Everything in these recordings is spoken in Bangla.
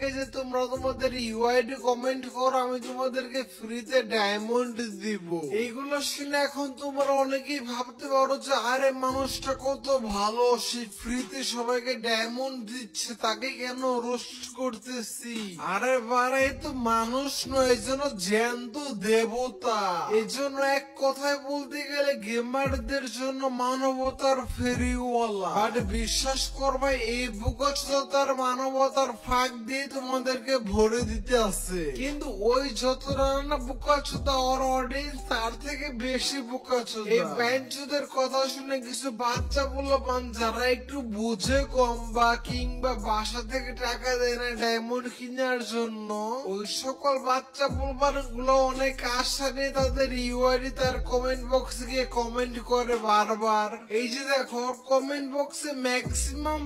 এই যে তোমরা তোমাদের ইউআইডি কমেন্ট করো, আমি তোমাদেরকে ফ্রিতে ডায়মন্ড দিব। এইগুলো শুনে এখন তোমরা অনেকেই ভাবতে পারো যে আরে মানুষটা কত ভালো, সে ফ্রিতে সবাইকে ডায়মন্ড দিচ্ছে, তাকে কেন রোস্ট করতেছি? আরে বারে তো মানুষ নয়, এই জন্য জ্যান্ত দেবতা। এই জন্য এক কথায় বলতে গেলে গেমারদের জন্য মানবতার ফেরিওয়ালা। বাট বিশ্বাস করবে এই বুকচতার মানবতার ফাঁক দিয়ে তোমাদেরকে ভরে দিতে আছে, কিন্তু ওই যতটা না বুকাচোদা ওর অডিয়েন্স তার থেকে বেশি বুকাচোদা। এই ব্যাঞ্চুদের কথা শুনে কিছু বাচ্চা বলবান যারা একটু বুঝে কম বা কিংবা বাসা থেকে টাকা দেয় না ডায়মন্ড কেনার জন্য, ওই সকল বাচ্চা বলবান গুলো অনেক আশা নিয়ে তাদের ইউআইডি তার কমেন্ট বক্সে গিয়ে কমেন্ট করে বারবার। এই যে দেখো কমেন্ট বক্সে ম্যাক্সিমাম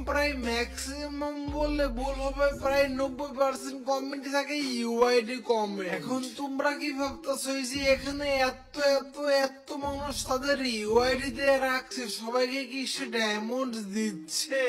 বললে ভুল হবে, প্রায় 90% কমেন্ট থাকে ইউআইডি কমেন্ট। এখন তোমরা কি ভাবতেছো যে এখানে এত এত এত মানুষ তাদের ইউআইডি দিয়ে রাখছে, সবাইকে কি সে ডায়মন্ড দিচ্ছে?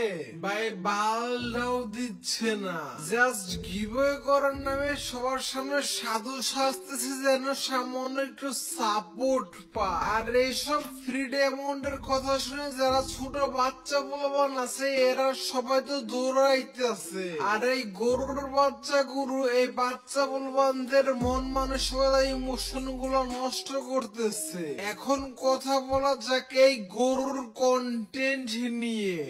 ভাই বালটাও দিচ্ছে না, জাস্ট গিভওয়ে করার নামে সবার সামনে সাধু সাজতেছে যেন সামান্য একটু সাপোর্ট পায়। আর এইসব ফ্রি ডায়মন্ডের কথা শুনে যারা ছোট বাচ্চা বলবান আছে এরা সবাই তো দৌড়াইতেছে। আর এই গরুর বাচ্চা গরু এই বাচ্চা বলবানদের মন মানসিকতা ইমোশন গুলো নষ্ট করতেছে। এখন কথা বলা যাক এই গরুর কন্টেন্ট নিয়ে।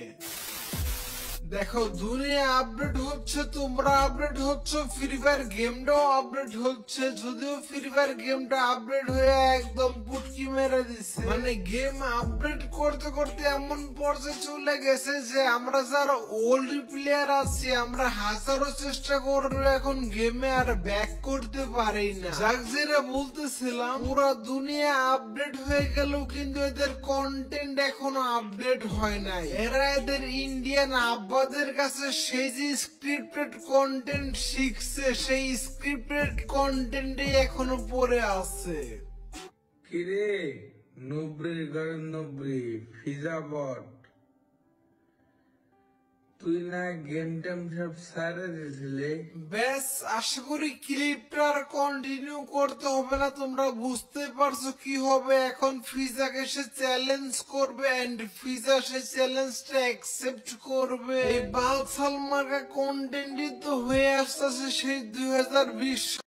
দেখো দুনিয়া আপডেট হচ্ছে, তোমরা আপডেট হচ্ছে, ফ্রি ফায়ার গেমটাও আপডেট হচ্ছে। যদিও ফ্রি ফায়ার গেমটা আপডেট হয়ে একদম পুটকি মেরে দিচ্ছে, মানে গেম আপডেট করতে করতে এমন পর্যায়ে চলে গেছে যে আমরা যারা ওল্ড প্লেয়ার আছি আমরা হাজারো চেষ্টা করলে এখন গেমে আর ব্যাক করতে পারি না। যাক যেটা বলতেছিলাম, পুরো দুনিয়া আপডেট হয়ে গেল কিন্তু এদের কন্টেন্ট এখনো আপডেট হয় নাই। এরা এদের ইন্ডিয়ান আব্বাদের কাছে সেই যে স্ক্রিপ্টেড কন্টেন্ট শিখছে সেই স্ক্রিপ্টেড কন্টেন্টই এখনো পড়ে আছে। কিরে নব্রির ঘরে নব্রি ফিজা বট, তুই না গেম টেম সব সারে দিয়েছিলে? ব্যাস আশা করি ক্লিপটা আর কন্টিনিউ করতে হবে না, তোমরা বুঝতে পারছো কি হবে। এখন ফিজাকে সে চ্যালেঞ্জ করবে এন্ড ফিজা সে চ্যালেঞ্জটা অ্যাকসেপ্ট করবে। এই বালসাল মার্কা কন্টেন্টই তো হয়ে আসতেছে সেই 2020